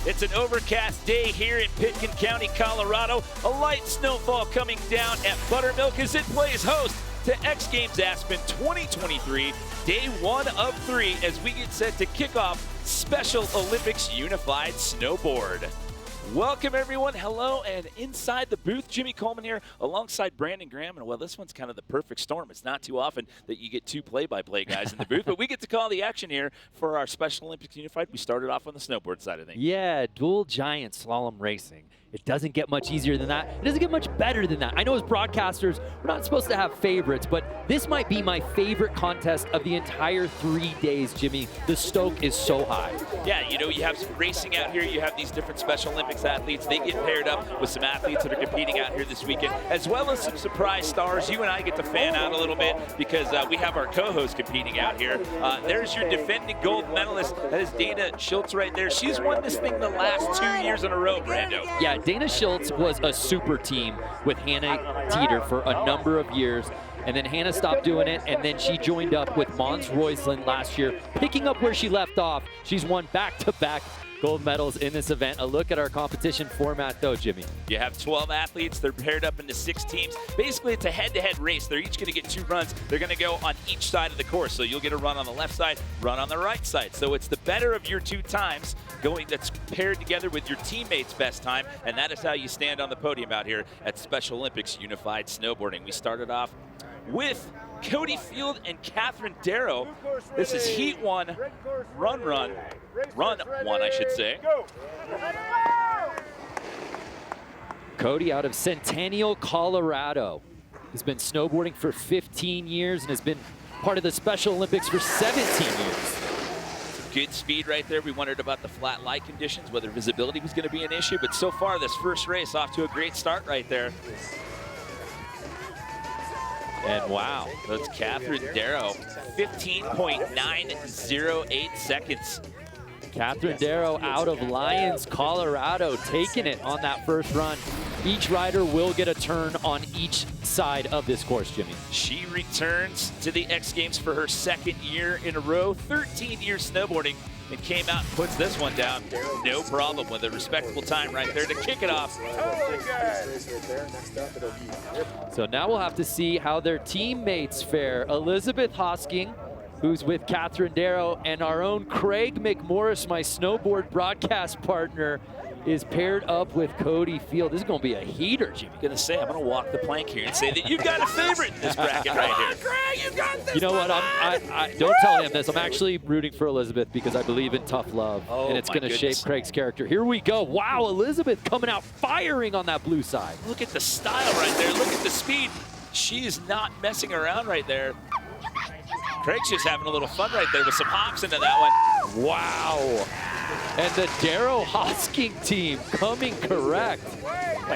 It's an overcast day here in Pitkin County, Colorado. A light snowfall coming down at Buttermilk as it plays host to X Games Aspen 2023, day 1 of 3, as we get set to kick off Special Olympics Unified Snowboard. Welcome everyone, hello, and inside the booth, Jimmy Coleman here alongside Brandon Graham. And well, this one's kind of the perfect storm. It's not too often that you get two play-by-play guys in the booth, but we get to call the action here for our Special Olympics Unified. We started off on the snowboard side of things. Yeah, dual giant slalom racing. It doesn't get much easier than that. It doesn't get much better than that. I know as broadcasters, we're not supposed to have favorites, but this might be my favorite contest of the entire 3 days, Jimmy. The stoke is so high. Yeah, you know, you have some racing out here. You have these different Special Olympics athletes. They get paired up with some athletes that are competing out here this weekend, as well as some surprise stars. You and I get to fan out a little bit because we have our co-host competing out here. There's your defending gold medalist. That is Dana Schultz right there. She's won this thing the last 2 years in a row, Brando. Yeah, Dana Schultz was a super team with Hannah Teeter for a number of years. And then Hannah stopped doing it, and then she joined up with Mons Roysland last year, picking up where she left off. She's won back-to-back gold medals in this event. A look at our competition format, though, Jimmy. You have 12 athletes. They're paired up into 6 teams. Basically, it's a head-to-head race. They're each going to get 2 runs. They're going to go on each side of the course. So you'll get a run on the left side, run on the right side. So it's the better of your 2 times that's paired together with your teammate's best time, and that is how you stand on the podium out here at Special Olympics Unified Snowboarding. We started off with Cody Field and Catherine Darrow. This is Heat 1, Run 1, I should say. Cody out of Centennial, Colorado. He's been snowboarding for 15 years and has been part of the Special Olympics for 17 years. Good speed right there. We wondered about the flat light conditions, whether visibility was going to be an issue, but so far this first race off to a great start right there. And wow, that's Catherine Darrow, 15.908 seconds. Catherine Darrow out of Lyons, Colorado, taking it on that first run. Each rider will get a turn on each side of this course, Jimmy. She returns to the X Games for her 2nd year in a row, 13 years snowboarding, and came out and puts this one down. No problem, with a respectable time right there to kick it off. So now we'll have to see how their teammates fare. Elizabeth Hosking, who's with Catherine Darrow, and our own Craig McMorris, my snowboard broadcast partner, is paired up with Cody Field. This is going to be a heater, Jimmy. I'm going to say, I'm going to walk the plank here and say that you've got a favorite in this bracket right here. Craig, you got this. You know what? I don't tell him this. I'm actually rooting for Elizabeth because I believe in tough love, and it's going to shape Craig's character. Here we go. Wow, Elizabeth coming out firing on that blue side. Look at the style right there. Look at the speed. She is not messing around right there. Craig's just having a little fun right there with some hops into that one. Wow. And the Darrow Hosking team coming correct.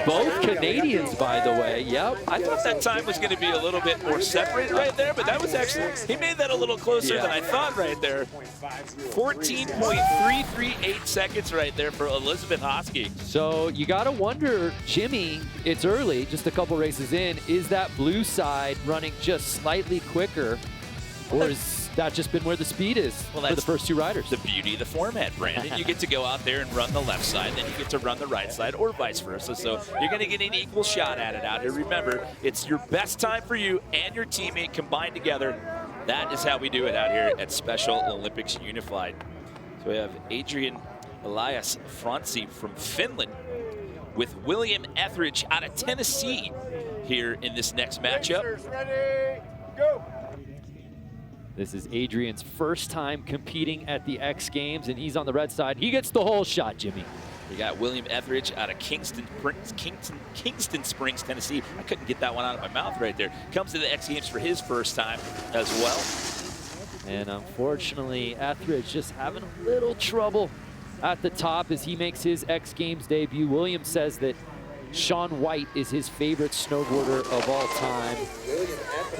Both Canadians, by the way. Yep. I thought that time was going to be a little bit more separated right there, but that was actually, he made that a little closer than I thought right there. 14.338 seconds right there for Elizabeth Hosking. So you got to wonder, Jimmy, it's early, just a couple races in, is that blue side running just slightly quicker, or has that just been where the speed is for the first 2 riders? The beauty of the format, Brandon. You get to go out there and run the left side, then you get to run the right side, or vice versa. So you're going to get an equal shot at it out here. Remember, it's your best time for you and your teammate combined together. That is how we do it out here at Special Olympics Unified. So we have Adrian Elias Franzi from Finland with William Etheridge out of Tennessee here in this next matchup. Ready, go. This is Adrian's first time competing at the X Games, and he's on the red side. He gets the whole shot, Jimmy. We got William Etheridge out of Kingston Springs, Tennessee. I couldn't get that one out of my mouth right there. Comes to the X Games for his first time as well. And unfortunately, Etheridge just having a little trouble at the top as he makes his X Games debut. William says that Sean White is his favorite snowboarder of all time.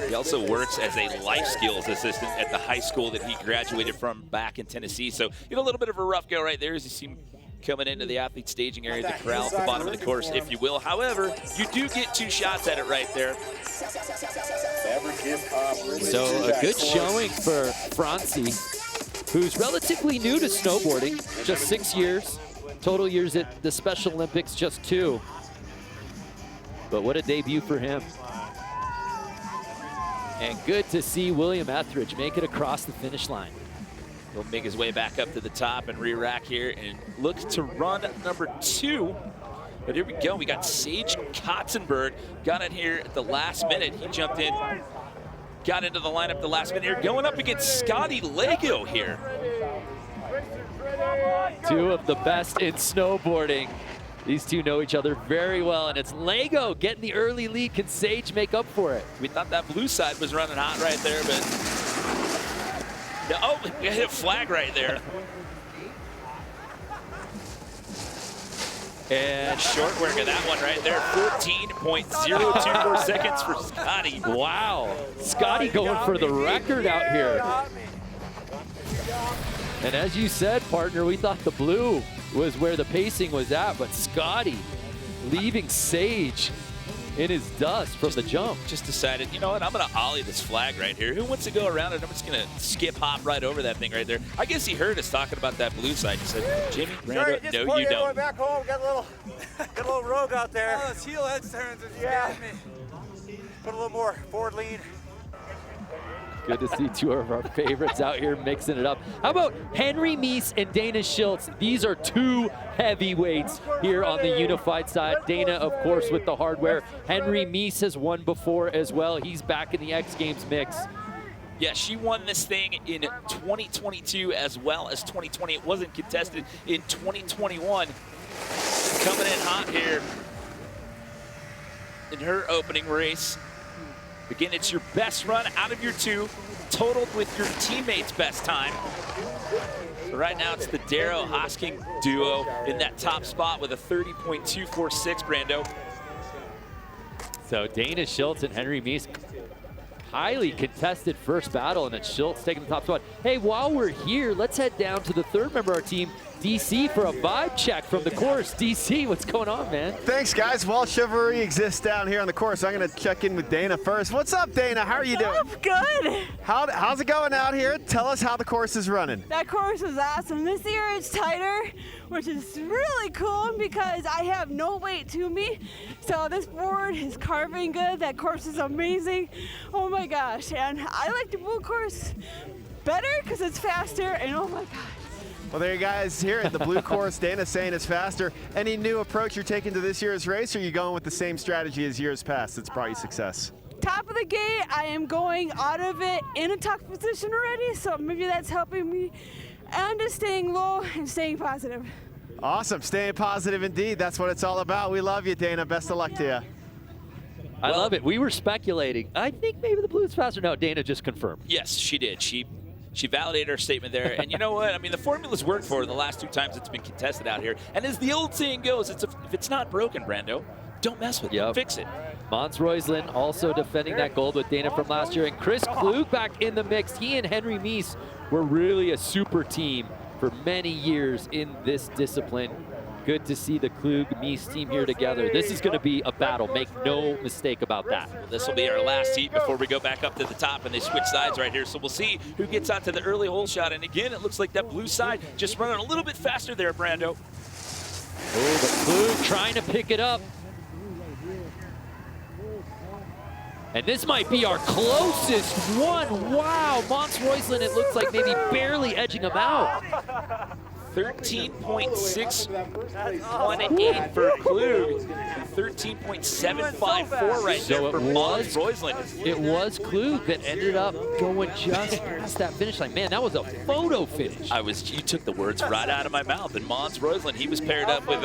He also works as a life skills assistant at the high school that he graduated from back in Tennessee. So you have a little bit of a rough go right there as you see him coming into the athlete staging area, the corral at the bottom of the course, if you will. However, you do get 2 shots at it right there. So a good showing for Franzi, who's relatively new to snowboarding, just 6 years. Total years at the Special Olympics, just 2. But what a debut for him. And good to see William Etheridge make it across the finish line. He'll make his way back up to the top and re-rack here and looks to run number 2. But here we go. We got Sage Kotzenberg. Got in here at the last minute. He jumped in, got into the lineup the last minute here. Going up against Scotty Lego here. 2 of the best in snowboarding. These 2 know each other very well, and it's Lego getting the early lead. Can Sage make up for it? We thought that blue side was running hot right there, but oh, we hit a flag right there. And short work of that one right there. 14.024 seconds for Scotty. Wow, Scotty going for the record out here. And as you said, partner, we thought the blue was where the pacing was at, but Scotty leaving Sage in his dust from the jump. Just decided, you know what, I'm gonna ollie this flag right here. Who wants to go around it? I'm just gonna skip hop right over that thing right there. I guess he heard us talking about that blue side. He said, Jimmy, Brando, no you don't. Back home, got a little rogue out there. Oh, those heel head turns are scaring me. Put a little more forward lean. Good to see 2 of our favorites out here mixing it up. How about Henry Meese and Dana Schultz? These are 2 heavyweights here on the unified side. Dana, of course, with the hardware. Henry Meese has won before as well. He's back in the X Games mix. Yeah, she won this thing in 2022 as well as 2020. It wasn't contested in 2021. Coming in hot here in her opening race. Again, it's your best run out of your 2, totaled with your teammate's best time. So right now, it's the Darrow Hosking duo in that top spot with a 30.246, Brando. So Dana Schultz and Henry Meese, highly contested first battle, and it's Schultz taking the top spot. Hey, while we're here, let's head down to the 3rd member of our team, DC, for a vibe check from the course. DC, what's going on, man? Thanks, guys. Well, chivalry exists down here on the course. I'm going to check in with Dana first. What's up, Dana? How are you doing? Good. How's it going out here? Tell us how the course is running. That course is awesome. This year it's tighter, which is really cool because I have no weight to me. So this board is carving good. That course is amazing. Oh my gosh. And I like the blue course better because it's faster, and oh my gosh. Well, there you guys here at the blue course. Dana's saying it's faster. Any new approach you're taking to this year's race, or are you going with the same strategy as years past that's brought you success? Top of the gate, I am going out of it in a tuck position already, so maybe that's helping me. And just staying low and staying positive. Awesome. Staying positive indeed. That's what it's all about. We love you, Dana. Best of luck to you. I love it. We were speculating. I think maybe the blue is faster. No, Dana just confirmed. Yes, she did. She validated her statement there. And you know what? I mean, the formula's worked for her the last 2 times it's been contested out here. And as the old saying goes, if it's not broken, Brando, don't mess with it. Fix it. Mons Roislin also defending that gold with Dana from last year. And Chris Klug back in the mix. He and Henry Meese were really a super team for many years in this discipline. Good to see the Klug-Meese team here together. This is going to be a battle. Make no mistake about that. This will be our last heat before we go back up to the top, and they switch sides right here. So we'll see who gets out to the early hole shot. And again, it looks like that blue side just running a little bit faster there, Brando. Oh, but Klug trying to pick it up. And this might be our closest one. Wow, Mons Roislin, it looks like maybe barely edging him out. 13.618 for Klug, and 13.754 right there for Mons Roislin. It was Klug that ended up going just past that finish line. Man, that was a photo finish. You took the words right out of my mouth. And Mons Roislin, he was paired up with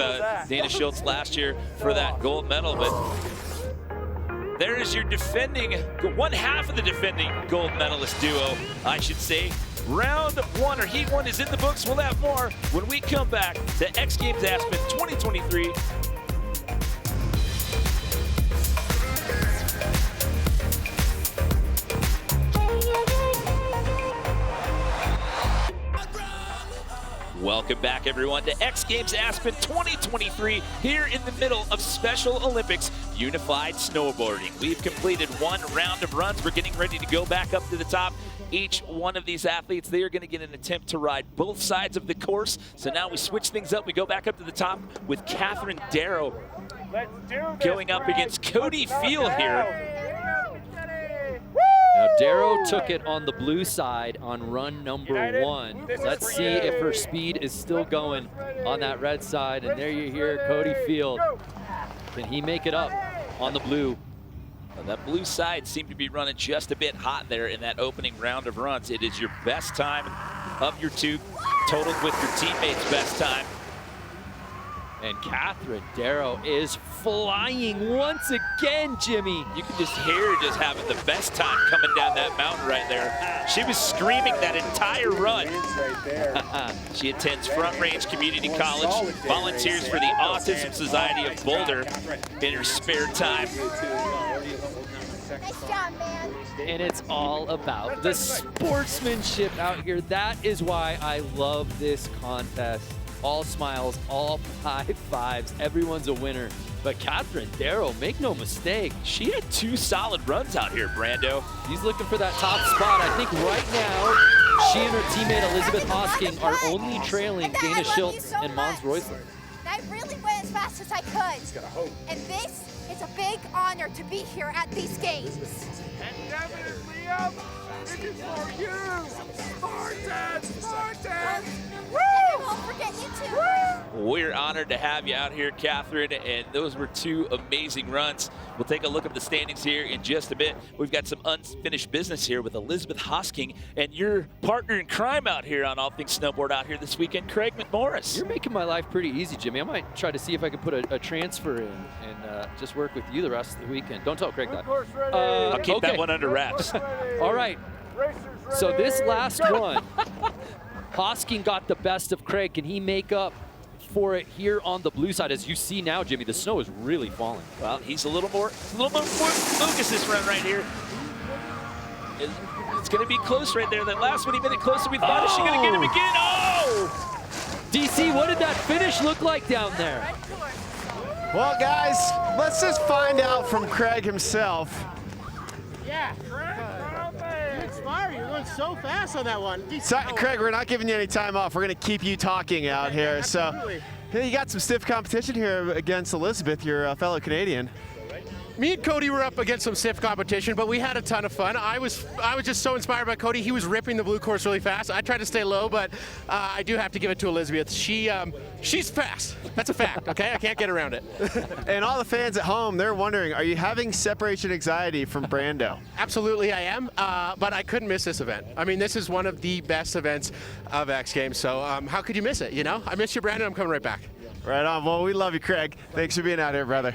Dana Schultz last year for that gold medal. But there is your defending, one half of the defending gold medalist duo, I should say. Round 1, or Heat 1, is in the books. We'll have more when we come back to X Games Aspen 2023. Welcome back, everyone, to X Games Aspen 2023 here in the middle of Special Olympics Unified Snowboarding. We've completed one round of runs. We're getting ready to go back up to the top. Each one of these athletes, they are going to get an attempt to ride both sides of the course. So now we switch things up. We go back up to the top with Catherine Darrow going up against Cody Field here. Now, Darrow took it on the blue side on run number 1. Let's see if her speed is still going on that red side. And there you hear Cody Field. Can he make it up on the blue? Well, that blue side seemed to be running just a bit hot there in that opening round of runs. It is your best time of your two, totaled with your teammates' best time. And Catherine Darrow is flying once again, Jimmy. You can just hear her just having the best time coming down that mountain right there. She was screaming that entire run. She attends Front Range Community College, volunteers for the Autism Society of Boulder in her spare time. Nice job, man. And it's all about the sportsmanship out here. That is why I love this contest. All smiles, all high fives, everyone's a winner. But Catherine Darrow, make no mistake, she had 2 solid runs out here, Brando. She's looking for that top spot. I think right now, she and her teammate Elizabeth Hosking are only trailing Dana Schultz and Mons Roisler. I really went as fast as I could. And this is a big honor to be here at these games. And definitely, Liam, this is for you, Spartan! Spartan! I won't forget you too. We're honored to have you out here, Catherine, and those were 2 amazing runs. We'll take a look at the standings here in just a bit. We've got some unfinished business here with Elizabeth Hosking and your partner in crime out here on All Things Snowboard out here this weekend, Craig McMorris. You're making my life pretty easy, Jimmy. I might try to see if I can put a transfer in and just work with you the rest of the weekend. Don't tell Craig that. I'll keep that one under wraps. All right. So this last one, Hosking got the best of Craig. Can he make up for it here on the blue side? As you see now, Jimmy, the snow is really falling. Well, he's a little more focused this run right here. It's going to be close right there. That last one, he made it closer. We thought, is she going to get him again? Oh! DC, what did that finish look like down there? Well, guys, let's just find out from Craig himself. Yeah. You're going so fast on that one. Craig, we're not giving you any time off. We're going to keep you talking out here. Absolutely. So, hey, you got some stiff competition here against Elizabeth, your fellow Canadian. Me and Cody were up against some stiff competition, but we had a ton of fun. I was just so inspired by Cody. He was ripping the blue course really fast. I tried to stay low, but I do have to give it to Elizabeth. She's fast. That's a fact, okay? I can't get around it. And all the fans at home, they're wondering, are you having separation anxiety from Brando? Absolutely I am, but I couldn't miss this event. I mean, this is one of the best events of X Games, so how could you miss it, you know? I miss you, Brandon. I'm coming right back. Right on. Well, we love you, Craig. Thanks for being out here, brother.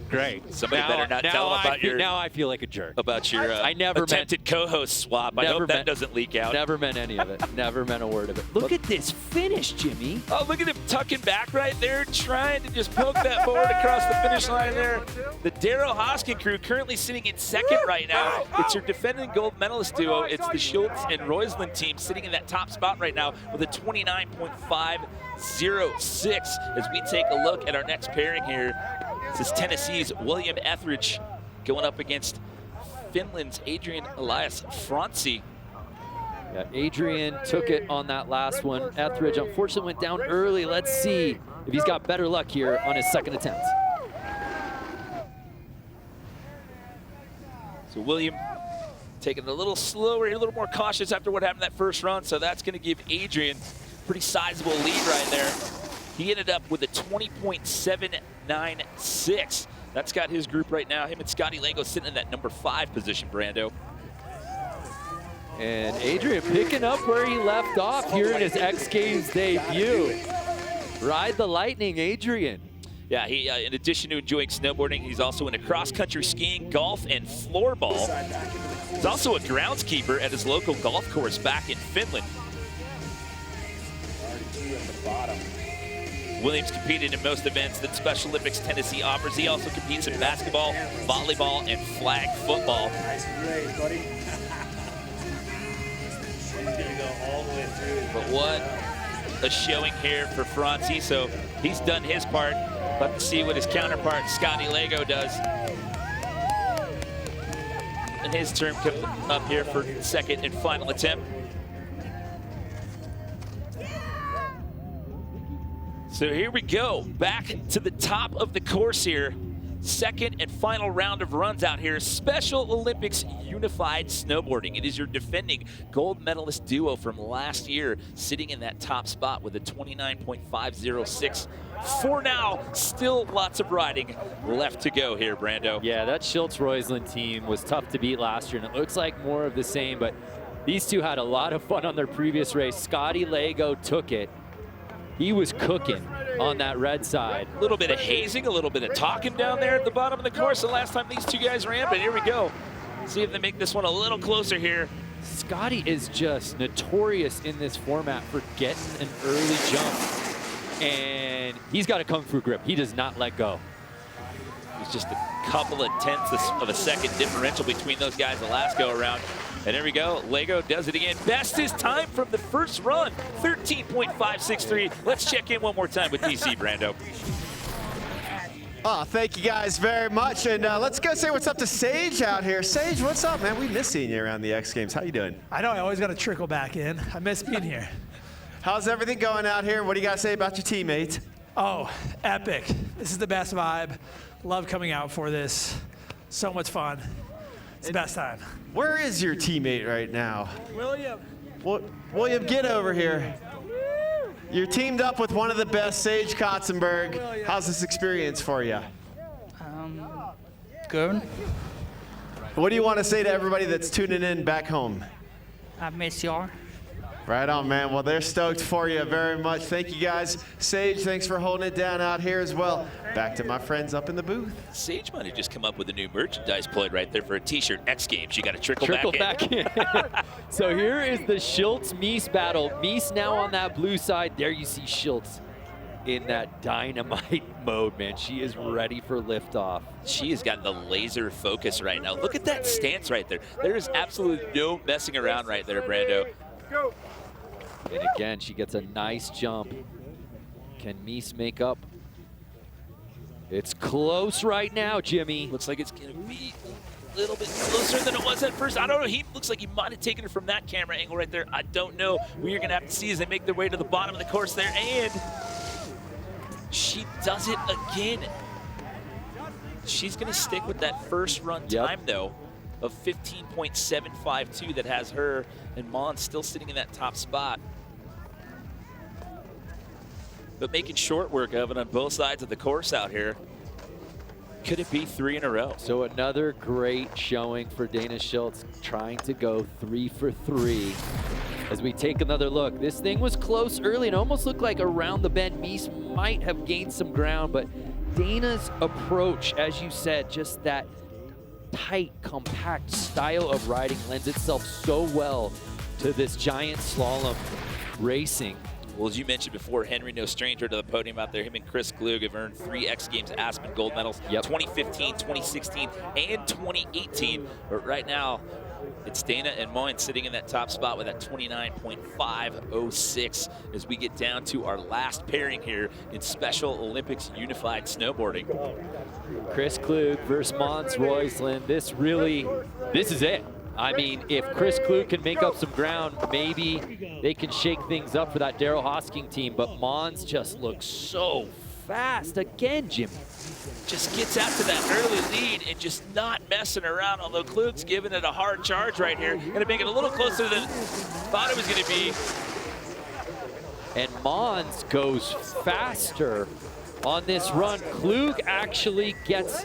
Great. Somebody better not tell him about your... Now I feel like a jerk. About your attempted co-host swap. I hope that doesn't leak out. Never meant any of it. Never meant a word of it. Look at this finish, Jimmy. Oh, look at him tucking back right there, trying to just poke that board across the finish line there. The Darrow Hosking crew currently sitting in second right now. It's your defending gold medalist duo. It's the Schultz and Roisland team sitting in that top spot right now with a 29.506 as we take a look at our next pairing here. This is Tennessee's William Etheridge going up against Finland's Adrian Elias Franci. Yeah, Adrian took it on that last one. Etheridge unfortunately went down early. Let's see if he's got better luck here on his second attempt. So William taking it a little slower, a little more cautious after what happened that first run. So that's going to give Adrian a pretty sizable lead right there. He ended up with a 20.796. That's got his group right now. Him and Scotty Lago sitting in that number 5 position, Brando. And Adrian picking up where he left off here in his X Games debut. Ride the lightning, Adrian. Yeah, he in addition to enjoying snowboarding, he's also into cross-country skiing, golf, and floorball. He's also a groundskeeper at his local golf course back in Finland. Williams competed in most events that Special Olympics Tennessee offers. He also competes in basketball, volleyball, and flag football. Nice race, buddy. He's gonna go all the way through. But what a showing here for Franzi, so he's done his part. Let's see what his counterpart, Scotty Lego, does. And his turn comes up here for second and final attempt. So here we go, back to the top of the course here. Second and final round of runs out here. Special Olympics Unified Snowboarding. It is your defending gold medalist duo from last year, sitting in that top spot with a 29.506. For now, still lots of riding left to go here, Brando. Yeah, that Schultz-Roisland team was tough to beat last year, and it looks like more of the same, but these two had a lot of fun on their previous race. Scotty Lego took it. He was cooking on that red side. A little bit of hazing, a little bit of talking down there at the bottom of the course the last time these two guys ran, but here we go. See if they make this one a little closer here. Scotty is just notorious in this format for getting an early jump, and he's got a kung fu grip. He does not let go. It's just a couple of tenths of a second differential between those guys the last go around. And there we go, Lego does it again. Best his time from the first run, 13.563. Let's check in one more time with DC, Brando. Oh, thank you guys very much. And let's go say what's up to Sage out here. Sage, what's up, man? We miss seeing you around the X Games. How you doing? I know, I always got to trickle back in. I miss being here. How's everything going out here? What do you got to say about your teammates? Oh, epic. This is the best vibe. Love coming out for this. So much fun. It's the best time. Where is your teammate right now? William. William, get over here. You're teamed up with one of the best, Sage Kotzenberg. How's this experience for you? Good. What do you want to say to everybody that's tuning in back home? I miss y'all. Right on, man. Well, they're stoked for you very much. Thank you, guys. Sage, thanks for holding it down out here as well. Back to my friends up in the booth. Sage might have just come up with a new merchandise ploy right there for a t-shirt. X Games, you got to trickle back in. So here is the Schultz-Mies battle. Mies now on that blue side. There you see Schultz in that dynamite mode, man. She is ready for liftoff. She has got the laser focus right now. Look at that stance right there. There is absolutely no messing around right there, Brando. Go. And again, she gets a nice jump. Can Mies make up? It's close right now, Jimmy. Looks like it's going to be a little bit closer than it was at first. I don't know. He looks like he might have taken it from that camera angle right there. I don't know. We're going to have to see as they make their way to the bottom of the course there. And she does it again. She's going to stick with that first run time, though, of 15.752 that has her and Mons still sitting in that top spot. But making short work of it on both sides of the course out here. Could it be 3 in a row? So another great showing for Dana Schultz, trying to go 3 for 3. As we take another look, this thing was close early and almost looked like around the bend. Mies might have gained some ground, but Dana's approach, as you said, just that tight, compact style of riding lends itself so well to this giant slalom racing. Well, as you mentioned before, Henry, no stranger to the podium out there. Him and Chris Klug have earned 3 X Games Aspen gold medals, 2015, 2016, and 2018. But right now, it's Dana and Moyne sitting in that top spot with that 29.506 as we get down to our last pairing here in Special Olympics Unified Snowboarding. Chris Klug versus Mons Roisland. This is it. I mean, if Chris Klug can make up some ground, maybe they can shake things up for that Daryl Hosking team, but Mons just looks so fast again, Jimmy. Just gets out to that early lead and just not messing around, although Klug's giving it a hard charge right here. Gonna make it a little closer than thought it was gonna be. And Mons goes faster on this run. Klug actually gets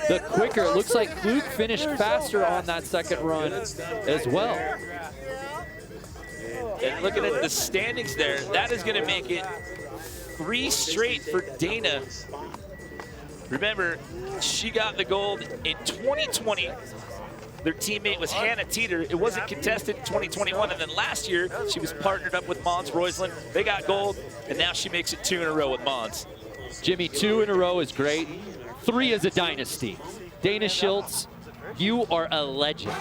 the quicker. It looks like Klug finished faster on that second run as well. And looking at the standings there, that is gonna make it 3 straight for Dana. Remember, she got the gold in 2020. Their teammate was Hannah Teeter. It wasn't contested in 2021, and then last year, she was partnered up with Mons Roisland. They got gold, and now she makes it 2 in a row with Mons. Jimmy, 2 in a row is great. 3 is a dynasty. Dana Schultz, you are a legend.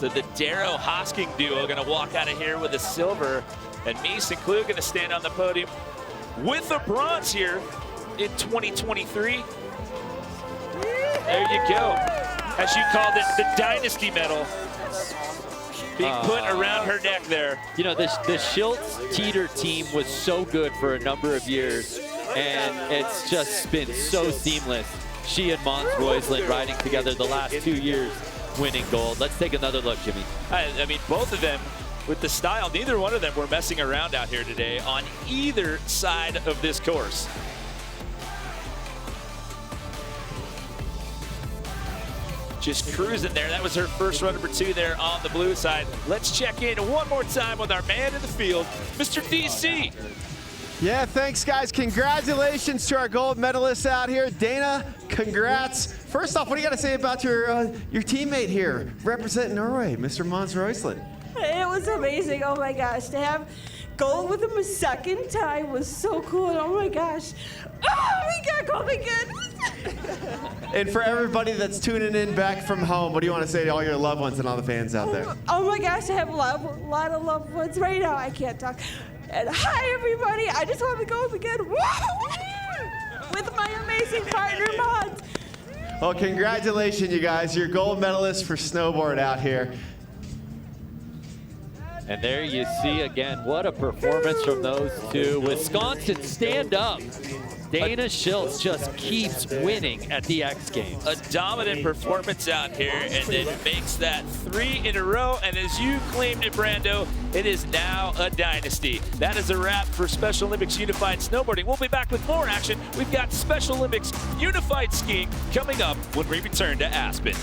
So the Darrow Hosking duo going to walk out of here with a silver, and Mason Klug going to stand on the podium with a bronze here in 2023. There you go. As you called it, the Dynasty medal being put around her neck there. You know, the Schultz Teeter team was so good for a number of years, and it's just been so seamless. She and Mons Roisland riding together the last 2 years, winning gold. Let's take another look, Jimmy. I mean, both of them with the style, neither one of them were messing around out here today on either side of this course. Just cruising there. That was her first run number 2 there on the blue side. Let's check in one more time with our man in the field, Mr. DC. Yeah, thanks, guys. Congratulations to our gold medalists out here. Dana, congrats. First off, what do you got to say about your teammate here, representing Norway, Mr. Mons Roisland? It was amazing. Oh my gosh, to have gold with him a second time was so cool. And oh my gosh, oh, we got gold again. And for everybody that's tuning in back from home, what do you want to say to all your loved ones and all the fans out there? Oh my gosh, I have a lot of loved ones right now. I can't talk. And hi everybody, I just want to go again. With my amazing partner, Mons. Well, congratulations, you guys. You're gold medalists for snowboard out here. And there you see again, what a performance from those two. Wisconsin, stand up. Dana Schultz just keeps winning at the X Games. A dominant performance out here, and then makes that 3 in a row. And as you claimed it, Brando, it is now a dynasty. That is a wrap for Special Olympics Unified Snowboarding. We'll be back with more action. We've got Special Olympics Unified Skiing coming up when we return to Aspen.